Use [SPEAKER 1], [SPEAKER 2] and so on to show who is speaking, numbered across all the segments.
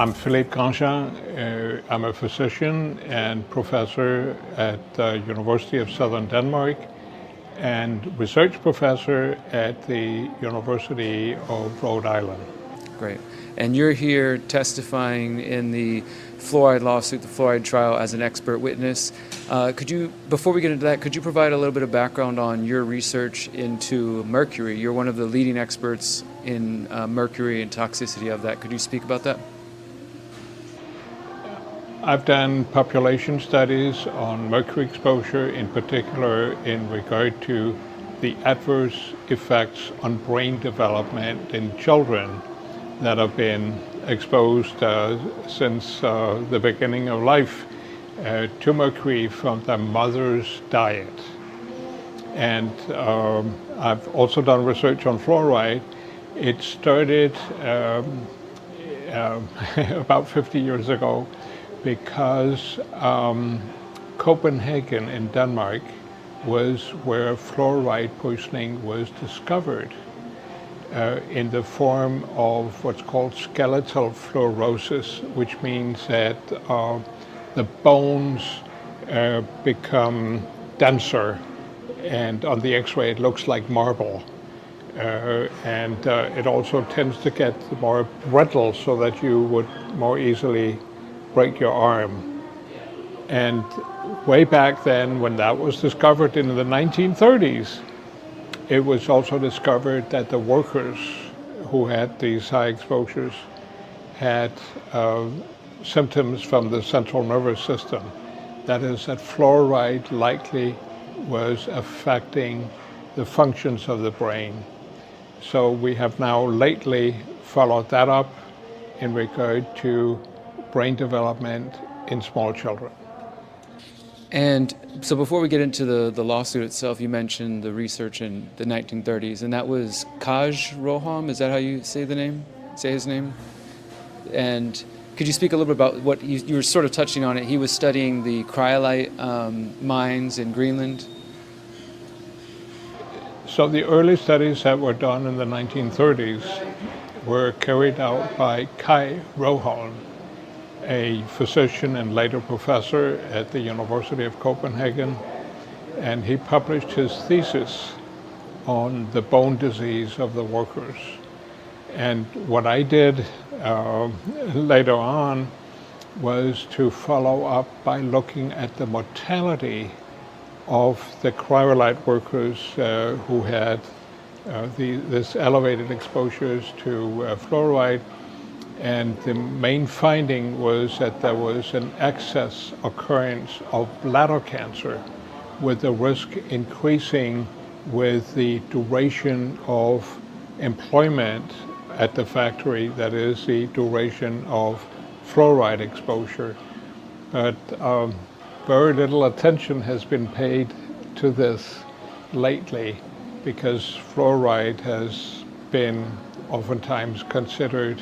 [SPEAKER 1] I'm Philipe Grandjean. I'm a physician and professor at the University of Southern Denmark and research professor at the University of Rhode Island.
[SPEAKER 2] Great. And you're here testifying in the fluoride lawsuit, the fluoride trial, as an expert witness. Before we get into that, could you provide a little bit of background on your research into mercury? You're one of the leading experts in mercury and toxicity of that. Could you speak about that?
[SPEAKER 1] I've done population studies on mercury exposure, in particular in regard to the adverse effects on brain development in children that have been exposed since the beginning of life to mercury from their mother's diet. And I've also done research on fluoride. It started about 50 years ago because Copenhagen in Denmark was where fluoride poisoning was discovered in the form of what's called skeletal fluorosis, which means that the bones become denser, and on the x-ray it looks like marble. And it also tends to get more brittle so that you would more easily break your arm. And way back then, when that was discovered in the 1930s, it was also discovered that the workers who had these high exposures had symptoms from the central nervous system. That is, that fluoride likely was affecting the functions of the brain. So we have now lately followed that up in regard to brain development in small children.
[SPEAKER 2] And so before we get into the lawsuit itself, you mentioned the research in the 1930s, and that was Kaj Roham. Is that how you say his name? And could you speak a little bit about what you were sort of touching on it? He was studying the cryolite mines in Greenland.
[SPEAKER 1] So the early studies that were done in the 1930s were carried out by Kaj Roham, a physician and later professor at the University of Copenhagen, and he published his thesis on the bone disease of the workers. And what I did later on was to follow up by looking at the mortality of the cryolite workers who had this elevated exposures to fluoride. And the main finding was that there was an excess occurrence of bladder cancer, with the risk increasing with the duration of employment at the factory, that is, the duration of fluoride exposure. But very little attention has been paid to this lately, because fluoride has been oftentimes considered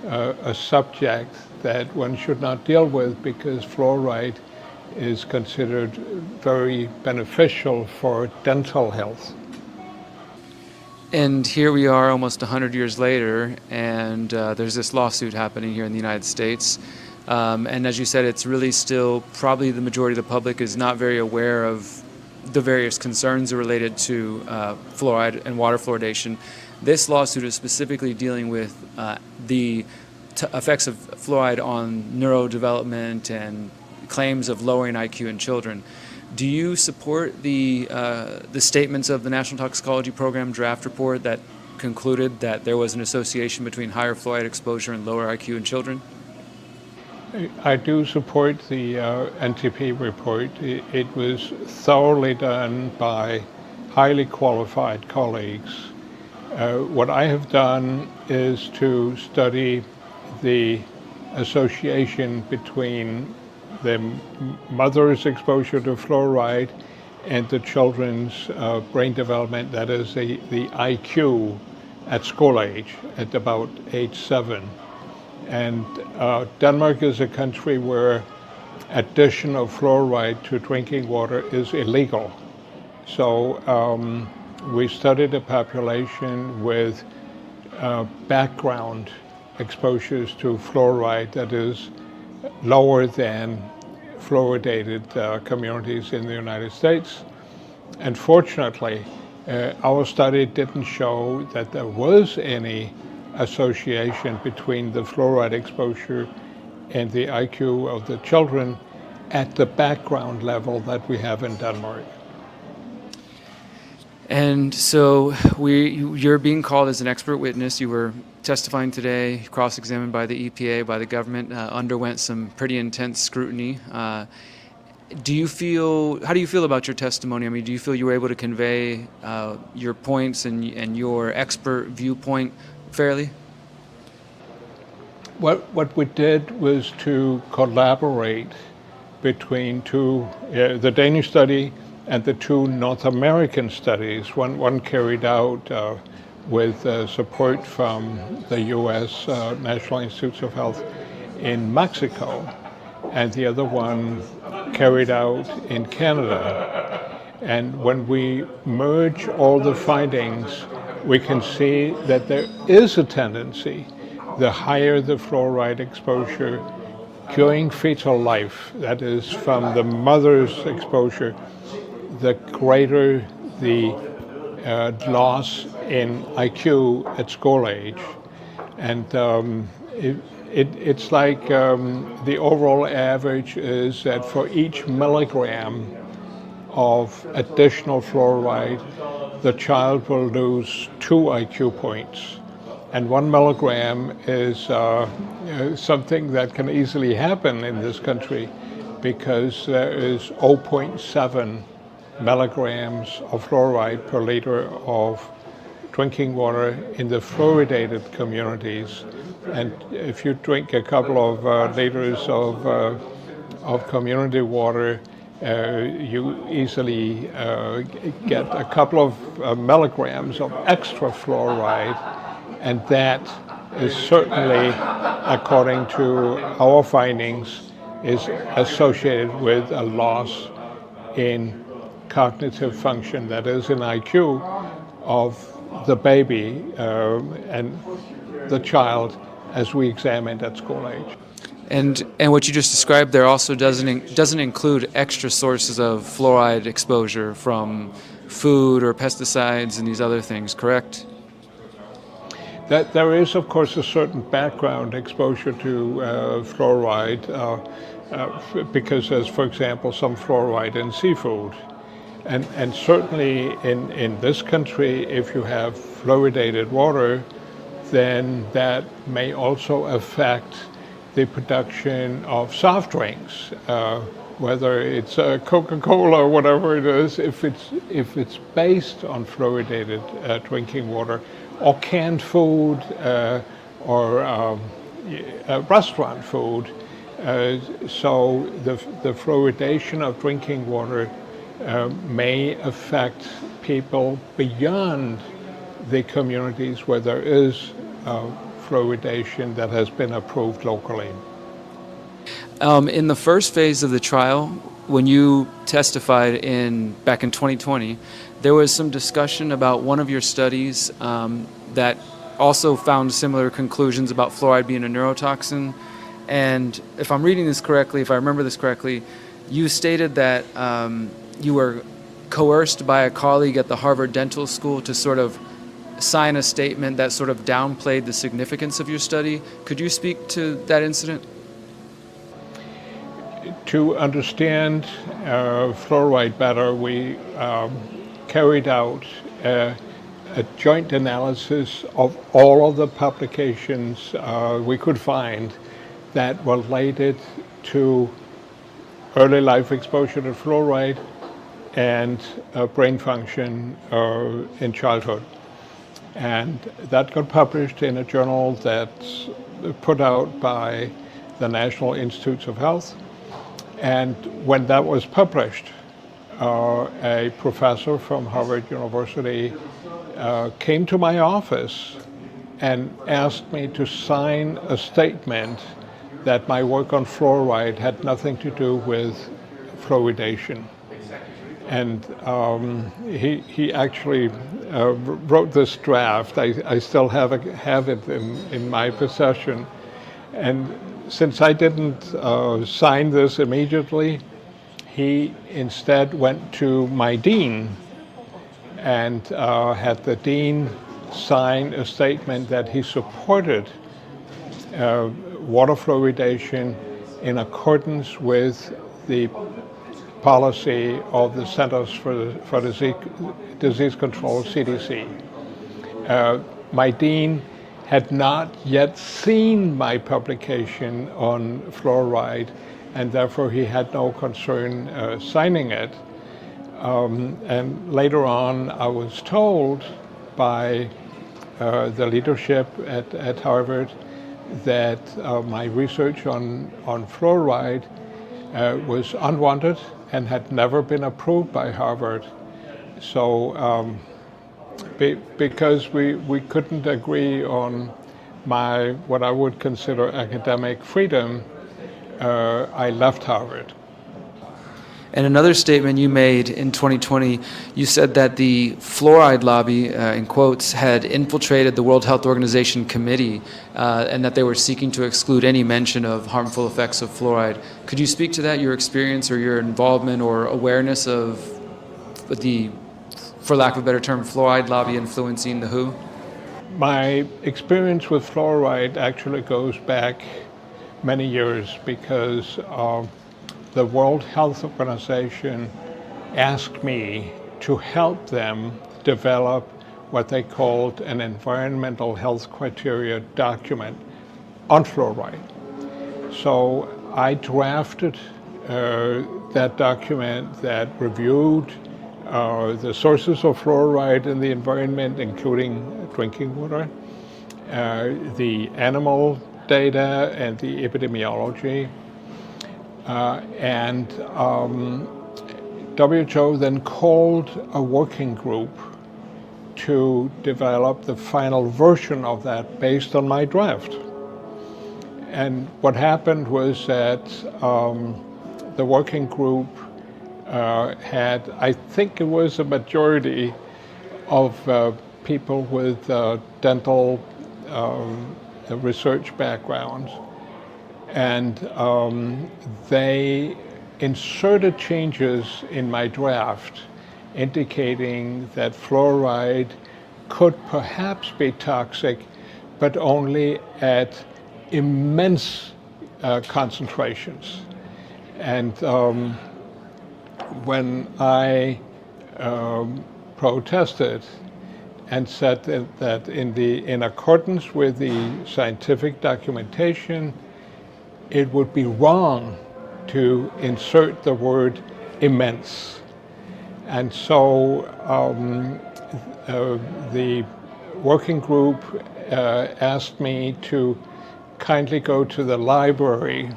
[SPEAKER 1] a subject that one should not deal with, because fluoride is considered very beneficial for dental health.
[SPEAKER 2] And here we are almost 100 years later, and there's this lawsuit happening here in the United States. And as you said, it's really still, probably the majority of the public is not very aware of the various concerns related to fluoride and water fluoridation. This lawsuit is specifically dealing with the effects of fluoride on neurodevelopment and claims of lowering IQ in children. Do you support the statements of the National Toxicology Program draft report that concluded that there was an association between higher fluoride exposure and lower IQ in children?
[SPEAKER 1] I do support the NTP report. It was thoroughly done by highly qualified colleagues. What I have done is to study the association between the mother's exposure to fluoride and the children's brain development, that is the IQ at school age, at about age 7. And Denmark is a country where addition of fluoride to drinking water is illegal. So we studied a population with background exposures to fluoride that is lower than fluoridated communities in the United States. And fortunately, our study didn't show that there was any association between the fluoride exposure and the IQ of the children at the background level that we have in Denmark.
[SPEAKER 2] And so you're being called as an expert witness. You were testifying today, cross-examined by the EPA, by the government, underwent some pretty intense scrutiny. How do you feel about your testimony? I mean, do you feel you were able to convey your points and your expert viewpoint fairly?
[SPEAKER 1] What we did was to collaborate between the Danish study and the two North American studies. One carried out with support from the U.S. National Institutes of Health in Mexico, and the other one carried out in Canada. And when we merge all the findings, we can see that there is a tendency, the higher the fluoride exposure during fetal life, that is from the mother's exposure, the greater the loss in IQ at school age. And it's like the overall average is that for each milligram of additional fluoride, the child will lose 2 IQ points. And 1 milligram is something that can easily happen in this country because there is 0.7 milligrams of fluoride per liter of drinking water in the fluoridated communities. And if you drink a couple of liters of community water, you easily get a couple of milligrams of extra fluoride, and that is certainly, according to our findings, is associated with a loss in cognitive function, that is in IQ, of the baby and the child as we examined at school age.
[SPEAKER 2] And what you just described there also doesn't include extra sources of fluoride exposure from food or pesticides and these other things, correct?
[SPEAKER 1] That there is, of course, a certain background exposure to fluoride because there's, for example, some fluoride in seafood. And certainly in this country, if you have fluoridated water, then that may also affect the production of soft drinks, whether it's Coca-Cola or whatever it is, if it's based on fluoridated drinking water, or canned food, or restaurant food. So the fluoridation of drinking water may affect people beyond the communities where there is fluoridation that has been approved locally.
[SPEAKER 2] In the first phase of the trial, when you testified back in 2020, there was some discussion about one of your studies that also found similar conclusions about fluoride being a neurotoxin. And if I'm reading this correctly, if I remember this correctly, you stated that you were coerced by a colleague at the Harvard Dental School to sort of sign a statement that sort of downplayed the significance of your study. Could you speak to that incident?
[SPEAKER 1] To understand fluoride better, we carried out a joint analysis of all of the publications we could find that related to early life exposure to fluoride and brain function in childhood. And that got published in a journal that's put out by the National Institutes of Health. And when that was published, a professor from Harvard University came to my office and asked me to sign a statement that my work on fluoride had nothing to do with fluoridation. And he actually wrote this draft. I still have it in my possession. And since I didn't sign this immediately, he instead went to my dean and had the dean sign a statement that he supported water fluoridation in accordance with the policy of the Centers for Disease Control, CDC. My dean had not yet seen my publication on fluoride, and therefore he had no concern signing it. And later on, I was told by the leadership at Harvard that my research on fluoride was unwanted and had never been approved by Harvard. So because we couldn't agree on what I would consider academic freedom, I left Harvard.
[SPEAKER 2] And another statement you made in 2020, you said that the fluoride lobby, in quotes, had infiltrated the World Health Organization committee and that they were seeking to exclude any mention of harmful effects of fluoride. Could you speak to that, your experience or your involvement or awareness of the, for lack of a better term, fluoride lobby influencing the WHO?
[SPEAKER 1] My experience with fluoride actually goes back many years because the World Health Organization asked me to help them develop what they called an environmental health criteria document on fluoride. So I drafted that document that reviewed the sources of fluoride in the environment, including drinking water, the animal data and the epidemiology. And WHO then called a working group to develop the final version of that based on my draft. And what happened was that the working group had, I think it was a majority of people with dental research backgrounds. And they inserted changes in my draft indicating that fluoride could perhaps be toxic, but only at immense concentrations. And when I protested and said that in accordance with the scientific documentation, it would be wrong to insert the word immense. And so the working group asked me to kindly go to the library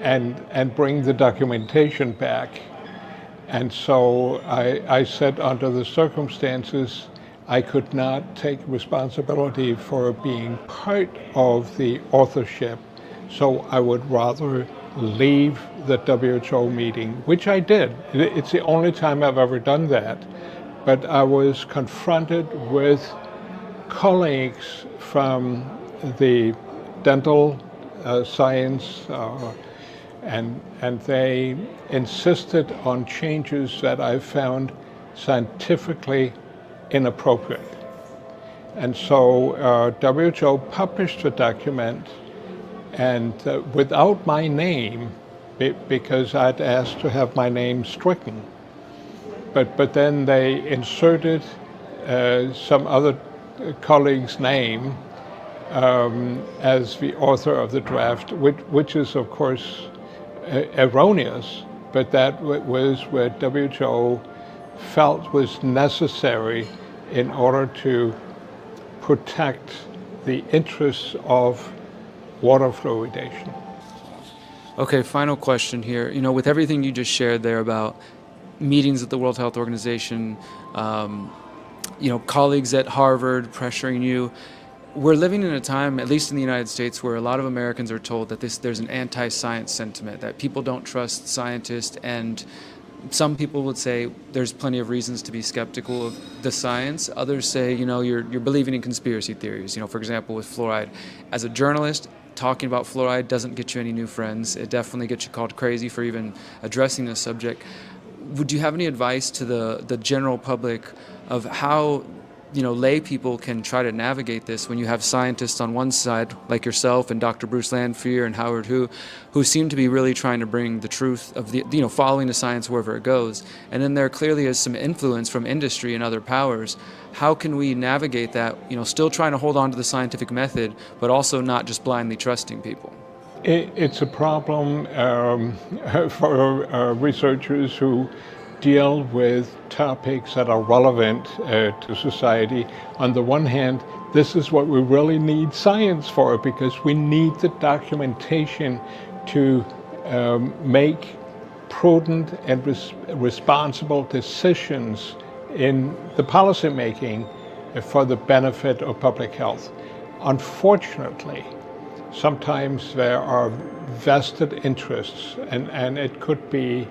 [SPEAKER 1] and bring the documentation back. And so I said under the circumstances, I could not take responsibility for being part of the authorship. So I would rather leave the WHO meeting, which I did. It's the only time I've ever done that. But I was confronted with colleagues from the dental science, and they insisted on changes that I found scientifically inappropriate. And so WHO published a document, and without my name, because I'd asked to have my name stricken. But then they inserted some other colleague's name as the author of the draft, which is of course erroneous, but that was what WHO felt was necessary in order to protect the interests of water fluoridation.
[SPEAKER 2] Okay, final question here. You know, with everything you just shared there about meetings at the World Health Organization, colleagues at Harvard pressuring you, we're living in a time, at least in the United States, where a lot of Americans are told that there's an anti-science sentiment, that people don't trust scientists, and some people would say there's plenty of reasons to be skeptical of the science. Others say, you're believing in conspiracy theories. For example, with fluoride. As a journalist, talking about fluoride doesn't get you any new friends. It definitely gets you called crazy for even addressing this subject. Would you have any advice to the general public of how lay people can try to navigate this when you have scientists on one side like yourself and Dr. Bruce Lanphier and Howard who seem to be really trying to bring the truth of the following the science wherever it goes, and then there clearly is some influence from industry and other powers. How can we navigate that, still trying to hold on to the scientific method but also not just blindly trusting people?
[SPEAKER 1] It's a problem for researchers who deal with topics that are relevant to society. On the one hand, this is what we really need science for, because we need the documentation to make prudent and responsible decisions in the policy making for the benefit of public health. Unfortunately, sometimes there are vested interests, and it could be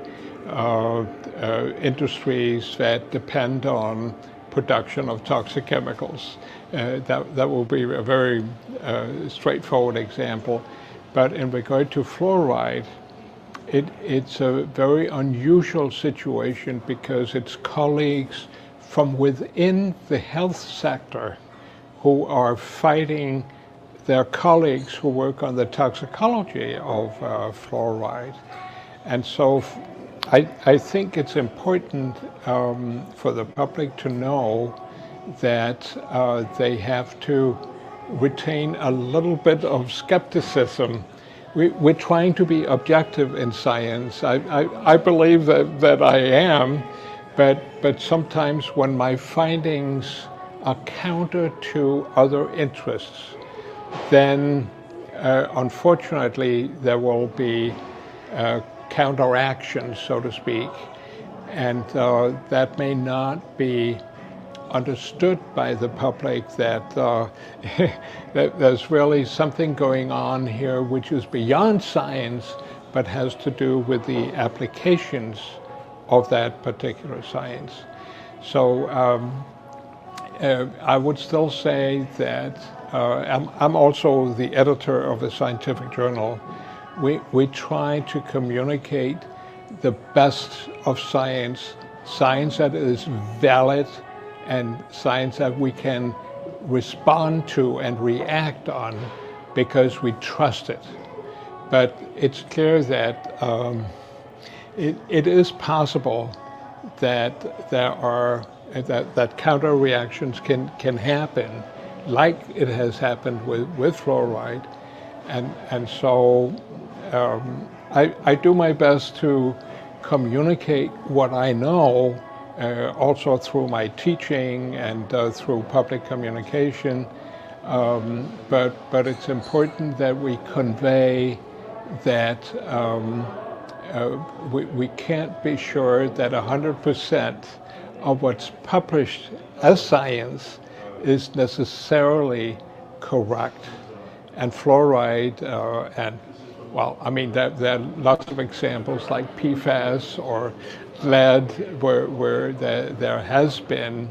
[SPEAKER 1] industries that depend on production of toxic chemicals. That will be a very straightforward example. But in regard to fluoride, it's a very unusual situation because it's colleagues from within the health sector who are fighting their colleagues who work on the toxicology of fluoride. And so I think it's important for the public to know that they have to retain a little bit of skepticism. We're trying to be objective in science. I believe that I am, but sometimes when my findings are counter to other interests, then unfortunately there will be counteraction, so to speak, and that may not be understood by the public that, that there's really something going on here which is beyond science but has to do with the applications of that particular science. So I would still say that I'm also the editor of a scientific journal. We try to communicate the best of science, science that is valid and science that we can respond to and react on because we trust it. But it's clear that it is possible that there are that counter reactions can happen, like it has happened with fluoride, and so I do my best to communicate what I know, also through my teaching and through public communication. But it's important that we convey that we can't be sure that 100% of what's published as science is necessarily correct. And fluoride and well, I mean, there are lots of examples like PFAS or lead where there has been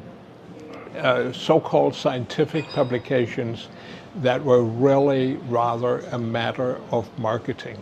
[SPEAKER 1] so-called scientific publications that were really rather a matter of marketing.